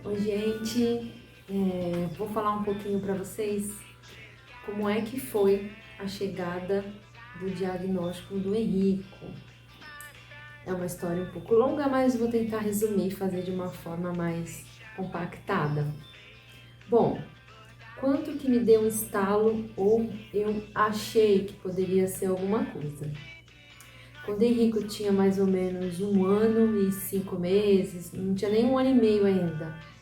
Oi, gente. Vou falar um pouquinho para vocês como é que foi a chegada do diagnóstico do Henrico. É uma história um pouco longa, mas vou tentar resumir e fazer de uma forma mais compactada. Bom, quanto que me deu um estalo ou eu achei que poderia ser alguma coisa? Quando o Henrico tinha mais ou menos 1 ano e 5 meses, não tinha nem 1 ano e meio ainda,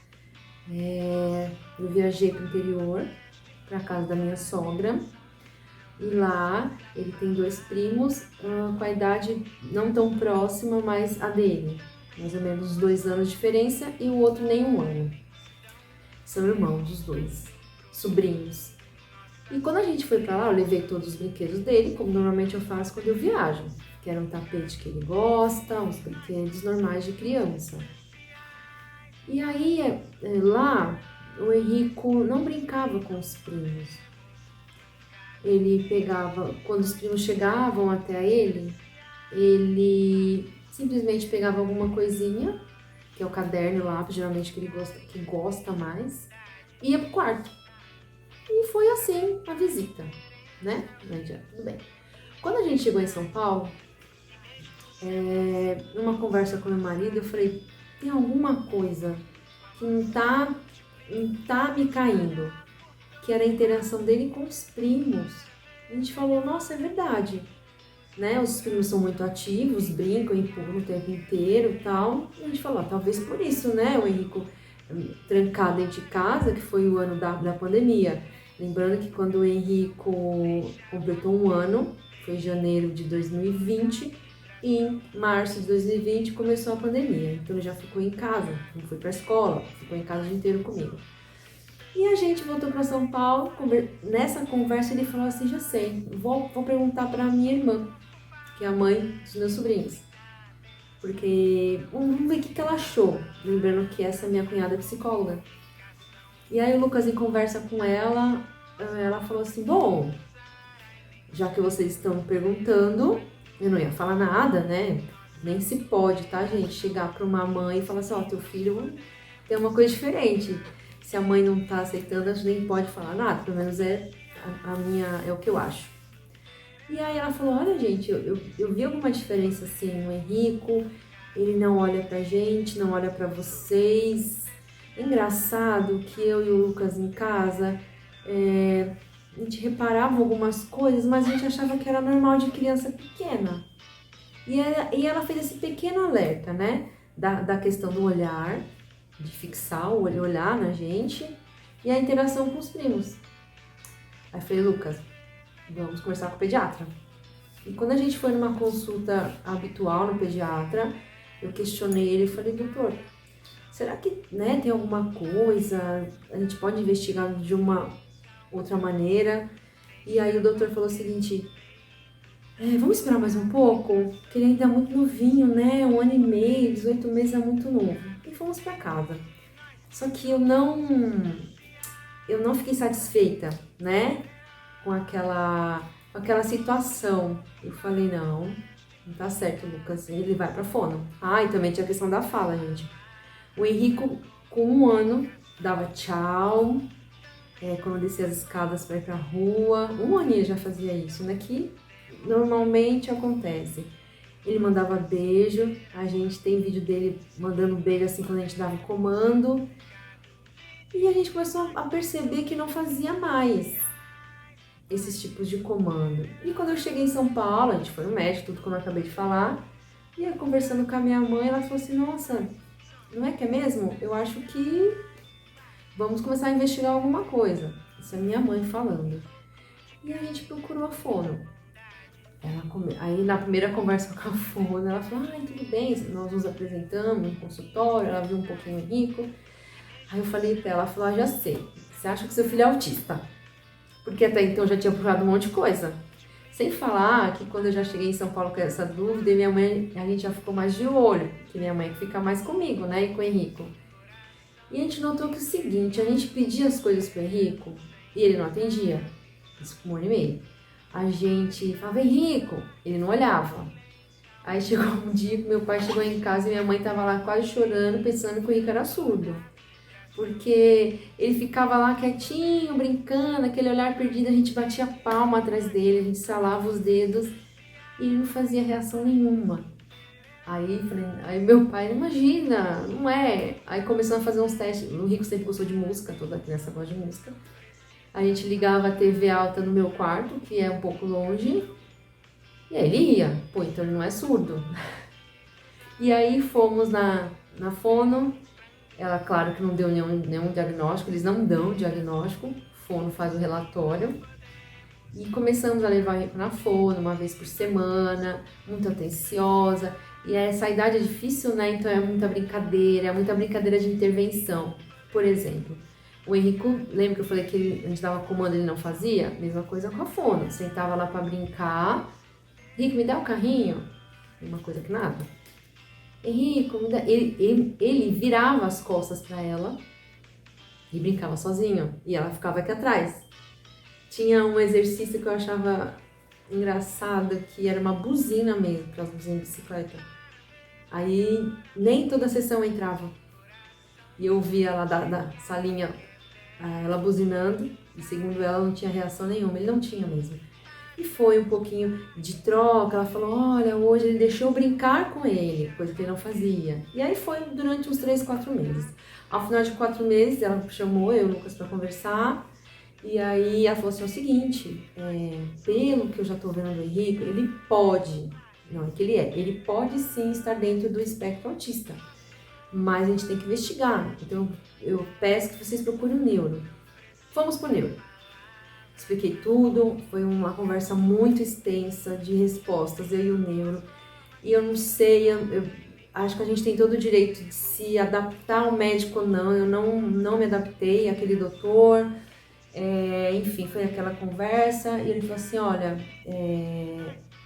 eu viajei para o interior, para a casa da minha sogra, e lá ele tem dois primos com a idade não tão próxima, mas a dele, mais ou menos 2 anos de diferença, e o outro nem 1 ano. São irmãos os dois, sobrinhos. E quando a gente foi para lá, eu levei todos os brinquedos dele, como normalmente eu faço quando eu viajo, que era um tapete que ele gosta, uns brinquedos normais de criança. E aí lá o Henrico não brincava com os primos. Ele pegava, quando os primos chegavam até ele simplesmente pegava alguma coisinha, que é o caderno e o lápis, geralmente que gosta mais, e ia pro quarto. E foi assim a visita, né? Não adianta, tudo bem. Quando a gente chegou em São Paulo, numa conversa com meu marido, eu falei, tem alguma coisa que não tá me caindo, que era a interação dele com os primos. A gente falou, nossa, é verdade, né? Os primos são muito ativos, brincam, empurram o tempo inteiro e tal. E a gente falou, talvez por isso, né, o Henrico trancado dentro de casa, que foi o ano da pandemia. Lembrando que quando o Henrico completou 1 ano, foi em janeiro de 2020, e em março de 2020 começou a pandemia. Então ele já ficou em casa, não foi pra escola, ficou em casa o dia inteiro comigo. E a gente voltou para São Paulo, nessa conversa ele falou assim, já sei, vou perguntar para minha irmã, que é a mãe dos meus sobrinhos. Porque vamos ver o que ela achou. Lembrando que essa minha cunhada é psicóloga. E aí o Lucas, em conversa com ela falou assim, bom, já que vocês estão perguntando, eu não ia falar nada, né? Nem se pode, tá, gente? Chegar para uma mãe e falar assim, ó, teu filho tem uma coisa diferente. Se a mãe não tá aceitando, a gente nem pode falar nada. Pelo menos é o que eu acho. E aí ela falou, olha gente, eu vi alguma diferença assim no Henrico, ele não olha pra gente, não olha pra vocês. É engraçado que eu e o Lucas em casa, a gente reparava algumas coisas, mas a gente achava que era normal de criança pequena. E ela fez esse pequeno alerta, né, da questão do olhar, de fixar o olhar na gente, e a interação com os primos. Aí eu falei, Lucas, vamos conversar com o pediatra. E quando a gente foi numa consulta habitual no pediatra, eu questionei ele e falei, doutor, será que tem alguma coisa, a gente pode investigar de uma outra maneira? E aí o doutor falou o seguinte, vamos esperar mais um pouco, porque ele ainda é muito novinho, né? 1 ano e meio, 18 meses é muito novo. E fomos para casa. Só que eu não fiquei satisfeita, né? Com aquela situação. Eu falei, não tá certo, Lucas, ele vai pra fono. Ah, e também tinha a questão da fala, gente. O Henrico, com 1 ano, dava tchau, quando descia as escadas pra ir pra rua. 1 aninho já fazia isso, né? Que normalmente acontece. Ele mandava beijo, a gente tem vídeo dele mandando beijo assim quando a gente dava o comando. E a gente começou a perceber que não fazia mais esses tipos de comando. E quando eu cheguei em São Paulo, a gente foi no médico, tudo como eu acabei de falar, e eu conversando com a minha mãe, ela falou assim, nossa, não é que é mesmo? Eu acho que vamos começar a investigar alguma coisa. Isso é minha mãe falando. E a gente procurou a fono. Aí na primeira conversa com a fono, ela falou, ai, tudo bem, nós nos apresentamos no consultório, ela viu um pouquinho rico. Aí eu falei pra ela falou, já sei, você acha que seu filho é autista? Porque até então eu já tinha procurado um monte de coisa. Sem falar que quando eu já cheguei em São Paulo com essa dúvida, e minha mãe, a gente já ficou mais de olho, que minha mãe fica mais comigo, né, e com o Henrico. E a gente notou que o seguinte, a gente pedia as coisas pro Henrico e ele não atendia. Isso com 1 ano e meio. A gente falava, Henrico, ele não olhava. Aí chegou um dia que meu pai chegou em casa e minha mãe tava lá quase chorando, pensando que o Henrico era surdo. Porque ele ficava lá quietinho, brincando, aquele olhar perdido, a gente batia palma atrás dele, a gente salava os dedos e ele não fazia reação nenhuma. Aí meu pai, imagina, não é. Aí começamos a fazer uns testes. O Rico sempre gostou de música, toda criança gosta de música. A gente ligava a TV alta no meu quarto, que é um pouco longe, e aí ele ia. Pô, então ele não é surdo. E aí fomos na fono. Ela, claro que não deu nenhum diagnóstico, eles não dão diagnóstico. Fono faz o relatório. E começamos a levar ele na fono, uma vez por semana, muito atenciosa. E essa idade é difícil, né? Então é muita brincadeira de intervenção. Por exemplo, o Henrico, lembra que eu falei que a gente dava comando e ele não fazia? Mesma coisa com a fono. Sentava lá para brincar. Henrico, me dá o carrinho. Uma coisa que nada. Henrico, me dá. Ele virava as costas para ela e brincava sozinho. E ela ficava aqui atrás. Tinha um exercício que eu achava engraçado, que era uma buzina mesmo, aquelas buzinas de bicicleta. Aí nem toda a sessão entrava. E eu via lá da salinha ela buzinando, e segundo ela não tinha reação nenhuma, ele não tinha mesmo. E foi um pouquinho de troca, ela falou, olha, hoje ele deixou eu brincar com ele, coisa que ele não fazia. E aí foi durante uns 3, 4 meses. Ao final de 4 meses, ela chamou eu e o Lucas para conversar, e aí ela falou assim, é o seguinte, pelo que eu já tô vendo do Henrique, ele pode, não é que ele pode sim estar dentro do espectro autista, mas a gente tem que investigar, então eu peço que vocês procurem o neuro. Vamos pro neuro. Expliquei tudo, foi uma conversa muito extensa de respostas, eu e o neuro, e eu não sei, eu acho que a gente tem todo o direito de se adaptar ao médico ou não, eu não me adaptei àquele doutor. Enfim, foi aquela conversa e ele falou assim, olha,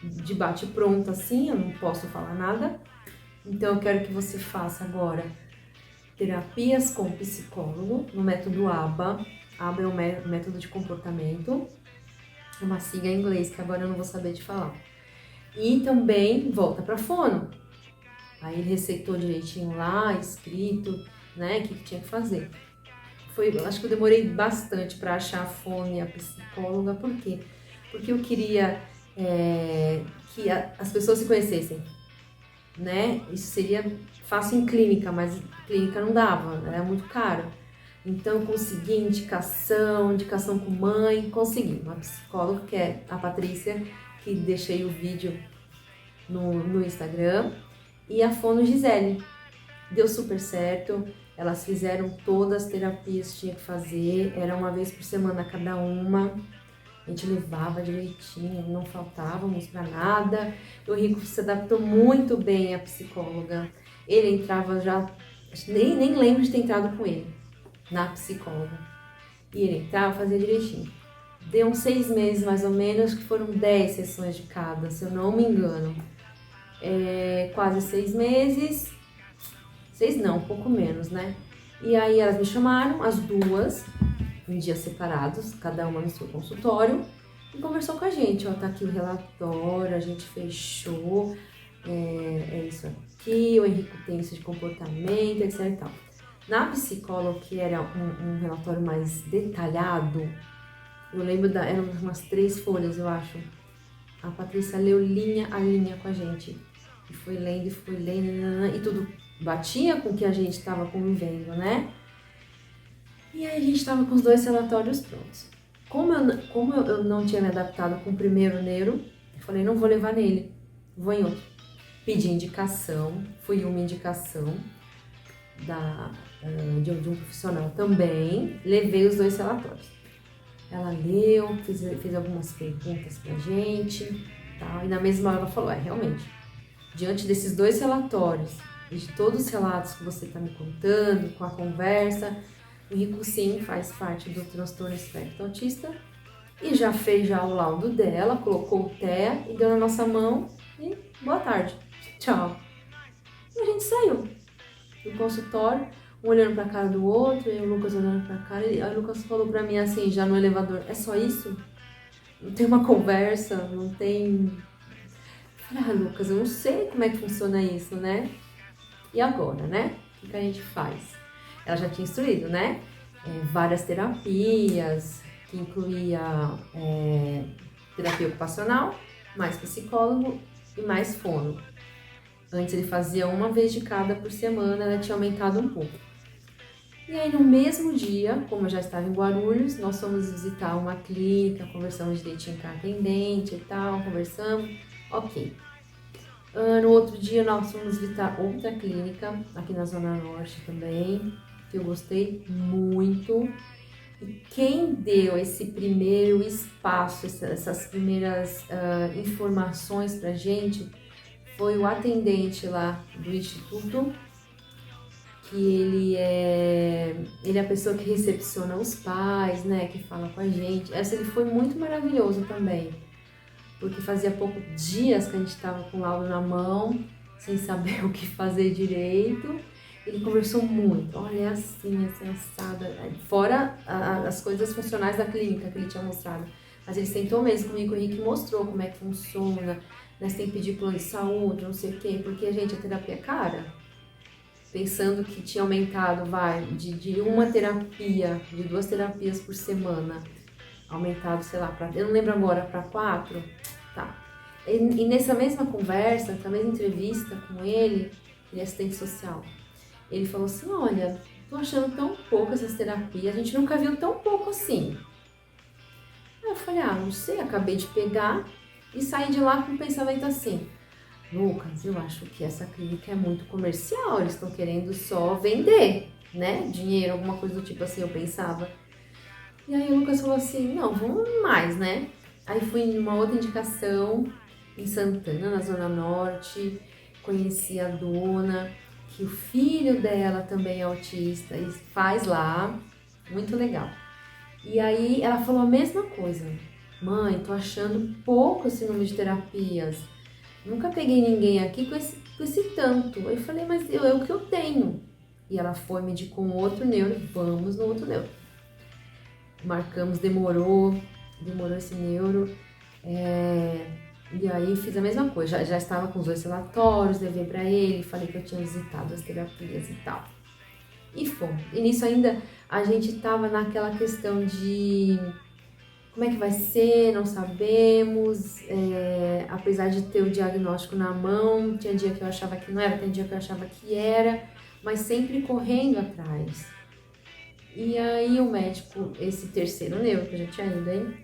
de bate pronto assim, eu não posso falar nada, então eu quero que você faça agora terapias com psicólogo no método ABA. ABA é um método de comportamento, é uma sigla em inglês que agora eu não vou saber de falar. E também volta para fono. Aí ele receitou direitinho lá, escrito, né, o que tinha que fazer. Acho que eu demorei bastante para achar a fono e a psicóloga, por quê? Porque eu queria que as pessoas se conhecessem, né? Isso seria fácil em clínica, mas clínica não dava, era muito caro. Então eu consegui indicação com mãe, consegui uma psicóloga, que é a Patrícia, que deixei o vídeo no Instagram, e a fono Gisele. Deu super certo, elas fizeram todas as terapias que tinha que fazer, era uma vez por semana cada uma, a gente levava direitinho, não faltávamos pra nada. O Rico se adaptou muito bem à psicóloga, ele entrava já, nem lembro de ter entrado com ele na psicóloga, e ele entrava, fazia direitinho. Deu uns 6 meses mais ou menos, que foram 10 sessões de cada, se eu não me engano. Quase 6 meses, 6 não, um pouco menos, né? E aí elas me chamaram, as duas, em dias separados, cada uma no seu consultório, e conversou com a gente, ó, tá aqui o relatório, a gente fechou, isso aqui, o Henrique tem isso de comportamento, etc e tal. Na psicóloga, que era um relatório mais detalhado, eu lembro, eram umas 3 folhas, eu acho. A Patrícia leu linha a linha com a gente. E foi lendo, e tudo batia com o que a gente estava convivendo, né? E aí a gente estava com os 2 relatórios prontos. Como eu não tinha me adaptado com o primeiro neuro, eu falei, não vou levar nele, vou em outro. Pedi indicação, fui uma indicação de um profissional também, levei os 2 relatórios. Ela leu, fez algumas perguntas pra gente, tal, e na mesma hora ela falou, realmente, diante desses 2 relatórios e de todos os relatos que você está me contando, com a conversa, o Rico sim faz parte do transtorno espectro autista e já fez o laudo dela, colocou o TEA e deu na nossa mão e boa tarde, tchau. E a gente saiu do consultório, um olhando pra cara do outro, e o Lucas olhando pra cara, e aí o Lucas falou pra mim assim, já no elevador, é só isso? Não tem uma conversa, não tem... Lucas, eu não sei como é que funciona isso, né? E agora, né? O que a gente faz? ela já tinha instruído, né? Várias terapias, que incluía terapia ocupacional, mais psicólogo e mais fono. Antes ele fazia uma vez de cada por semana, ela tinha aumentado um pouco. E aí no mesmo dia, como eu já estava em Guarulhos, nós fomos visitar uma clínica, conversamos direitinho com a atendente e tal, conversamos, ok. No outro dia nós fomos visitar outra clínica, aqui na Zona Norte também, que eu gostei muito. E quem deu esse primeiro espaço, essas primeiras informações pra gente, foi o atendente lá do Instituto, que ele é a pessoa que recepciona os pais, né, que fala com a gente. Ele foi muito maravilhoso também, porque fazia poucos dias que a gente estava com o laudo na mão, sem saber o que fazer direito. Ele conversou muito, olha, é assim, assada, fora as coisas funcionais da clínica que ele tinha mostrado. Mas ele sentou mesmo comigo, o Henrique mostrou como é que funciona, né, você tem que pedir plano de saúde, não sei o quê, porque, gente, a terapia é cara. Pensando que tinha aumentado, de uma terapia, de 2 terapias por semana, aumentado, sei lá, eu não lembro agora, para 4, tá. E nessa mesma conversa, nessa mesma entrevista com ele é assistente social, ele falou assim, olha, tô achando tão pouco essas terapias, a gente nunca viu tão pouco assim. Aí eu falei, não sei, acabei de pegar e saí de lá com um pensamento assim, Lucas, eu acho que essa clínica é muito comercial, eles estão querendo só vender, né? Dinheiro, alguma coisa do tipo assim, eu pensava. E aí o Lucas falou assim, não, vamos mais, né? Aí fui em uma outra indicação, em Santana, na Zona Norte, conheci a dona, que o filho dela também é autista e faz lá, muito legal. E aí ela falou a mesma coisa, mãe, tô achando pouco esse número de terapias. Nunca peguei ninguém aqui com esse tanto. Eu falei, mas é o que eu tenho. E ela foi, me indicou um outro neuro, vamos no outro neuro. Marcamos, demorou esse neuro. E aí fiz a mesma coisa, já estava com os 2 relatórios, levei pra ele, falei que eu tinha visitado as terapias e tal. E fomos. E nisso ainda a gente tava naquela questão de... Como é que vai ser? Não sabemos, apesar de ter o diagnóstico na mão, tinha dia que eu achava que não era, tinha dia que eu achava que era, mas sempre correndo atrás. E aí o médico, esse terceiro neuro que eu já tinha ido, hein?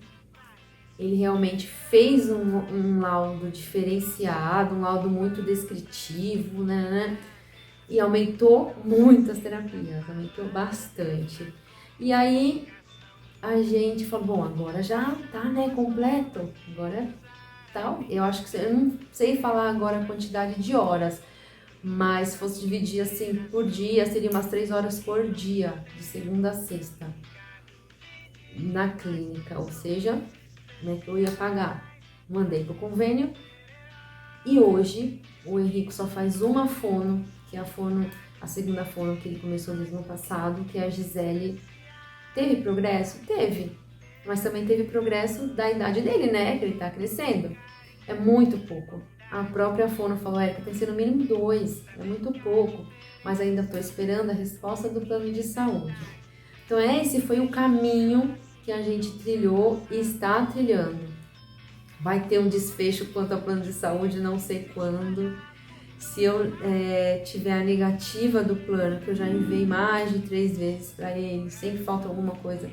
Ele realmente fez um laudo diferenciado, um laudo muito descritivo, né? E aumentou muito as terapias, aumentou bastante. E aí a gente falou, bom, agora já tá, né, completo, agora tal. Eu acho que eu não sei falar agora a quantidade de horas, mas se fosse dividir assim por dia, seria umas 3 horas por dia, de segunda a sexta, na clínica, ou seja, né, que eu ia pagar. Mandei pro convênio e hoje o Henrique só faz uma fono, que é a segunda fono que ele começou desde o ano passado, que é a Gisele. Teve progresso? Teve. Mas também teve progresso da idade dele, né? Que ele tá crescendo. É muito pouco. A própria fono falou, tem que ser no mínimo 2. É muito pouco. Mas ainda estou esperando a resposta do plano de saúde. Então esse foi o caminho que a gente trilhou e está trilhando. Vai ter um desfecho quanto ao plano de saúde, não sei quando. Se eu tiver a negativa do plano, que eu já enviei mais de 3 vezes para ele, sempre falta alguma coisa,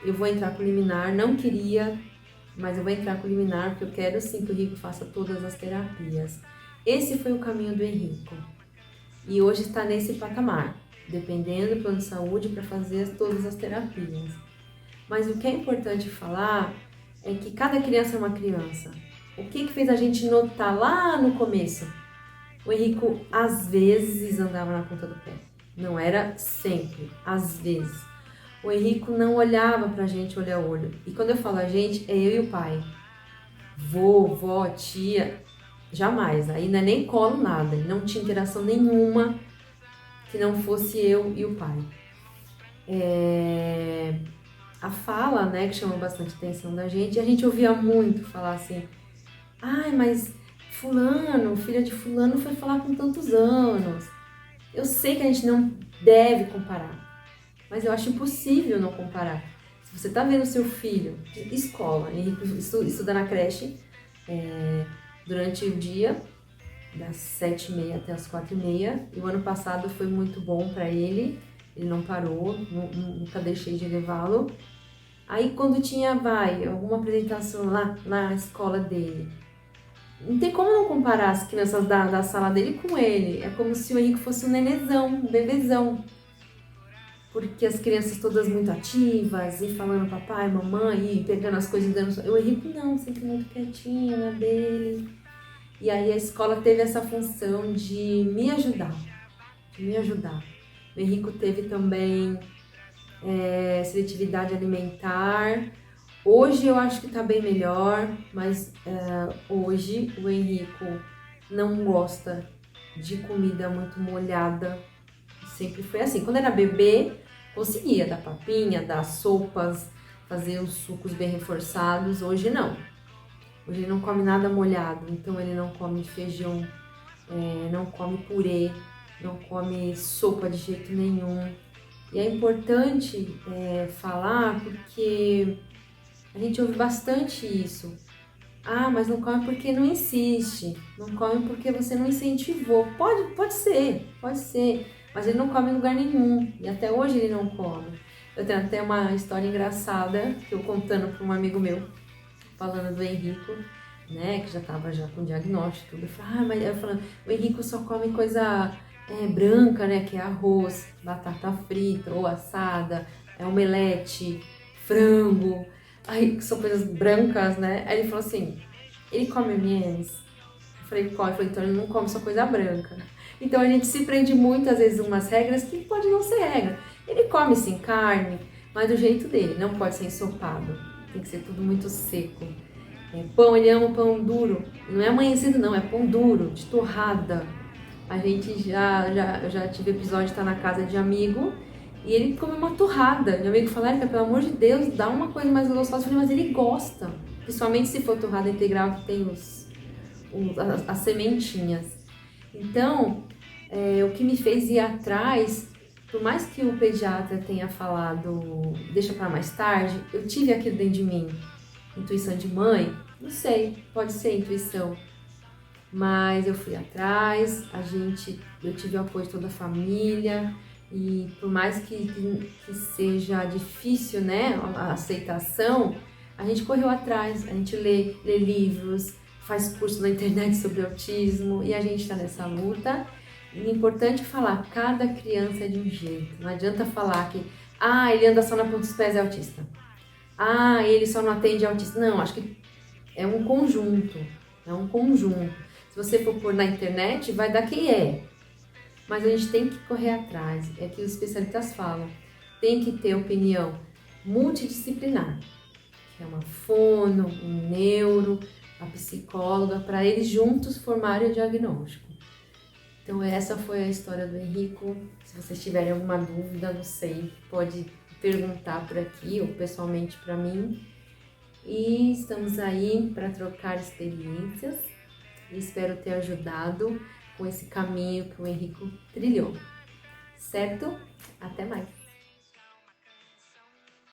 eu vou entrar com liminar. Não queria, mas eu vou entrar com liminar, porque eu quero sim que o Henrico faça todas as terapias. Esse foi o caminho do Henrico. E hoje está nesse patamar, dependendo do plano de saúde para fazer todas as terapias. Mas o que é importante falar é que cada criança é uma criança. O que fez a gente notar lá no começo? O Henrico, às vezes, andava na ponta do pé. Não era sempre, às vezes. O Henrico não olhava pra gente olho a olho. E quando eu falo a gente, é eu e o pai. Vô, vó, tia, jamais. Aí não é nem colo, nada. Não tinha interação nenhuma que não fosse eu e o pai. A fala, né, que chamou bastante atenção da gente, a gente ouvia muito falar assim, mas fulano, filha de fulano foi falar com tantos anos. Eu sei que a gente deve comparar. Mas eu acho impossível não comparar. Se você está vendo seu filho, escola, Henrique estuda na creche durante o dia, das 7h30 até as 4h30, e o ano passado foi muito bom para ele não parou, nunca deixei de levá-lo. Aí quando tinha, alguma apresentação lá na escola dele, não tem como não comparar as crianças da sala dele com ele. É como se o Henrique fosse um nenezão, um bebezão. Porque as crianças todas muito ativas, e falando papai, mamãe, e pegando as coisas e dando... O Henrique não, sempre muito quietinho na dele. E aí a escola teve essa função de me ajudar, O Henrique teve também seletividade alimentar. Hoje eu acho que tá bem melhor, mas hoje o Henrique não gosta de comida muito molhada. Sempre foi assim. Quando era bebê, conseguia dar papinha, dar sopas, fazer os sucos bem reforçados. Hoje não. Hoje ele não come nada molhado, então ele não come feijão, não come purê, não come sopa de jeito nenhum. E é importante falar porque a gente ouve bastante isso. Ah, mas não come porque não insiste, não come porque você não incentivou. Pode ser, mas ele não come em lugar nenhum e até hoje ele não come. Eu tenho até uma história engraçada que eu contando para um amigo meu, falando do Henrique, né, que já estava com diagnóstico, tudo. Mas eu falando, o Henrique só come coisa branca, né, que é arroz, batata frita ou assada, omelete, frango, aí são coisas brancas, né? Aí ele falou assim, ele come M&M's? Eu falei, come. Eu falei, então ele não come só coisa branca. Então a gente se prende muitas vezes umas regras que pode não ser regra. Ele come sim carne, mas do jeito dele, não pode ser ensopado, tem que ser tudo muito seco. Pão, ele ama pão duro, não é amanhecido não, é pão duro, de torrada. A gente eu já tive episódio de estar na casa de amigo e ele come uma torrada. Meu amigo falou, Érica, pelo amor de Deus, dá uma coisa mais gostosa. Eu falei, mas ele gosta, principalmente se for torrada integral que tem as sementinhas. Então, o que me fez ir atrás, por mais que o pediatra tenha falado, deixa para mais tarde, eu tive aquilo dentro de mim. Intuição de mãe? Não sei, pode ser intuição. Mas eu fui atrás, eu tive o apoio de toda a família e por mais que seja difícil, né, a aceitação, a gente correu atrás, a gente lê livros, faz curso na internet sobre autismo e a gente está nessa luta. E é importante falar, cada criança é de um jeito, não adianta falar que ele anda só na ponta dos pés, é autista. Ele só não atende autista. Não, acho que é um conjunto, Se você for pôr na internet, vai dar quem é. Mas a gente tem que correr atrás, é que os especialistas falam. Tem que ter opinião multidisciplinar, que é uma fono, um neuro, a psicóloga, para eles juntos formarem o diagnóstico. Então essa foi a história do Henrique. Se vocês tiverem alguma dúvida, não sei, pode perguntar por aqui ou pessoalmente para mim. E estamos aí para trocar experiências e espero ter ajudado com esse caminho que o Henrique trilhou. Certo? Até mais!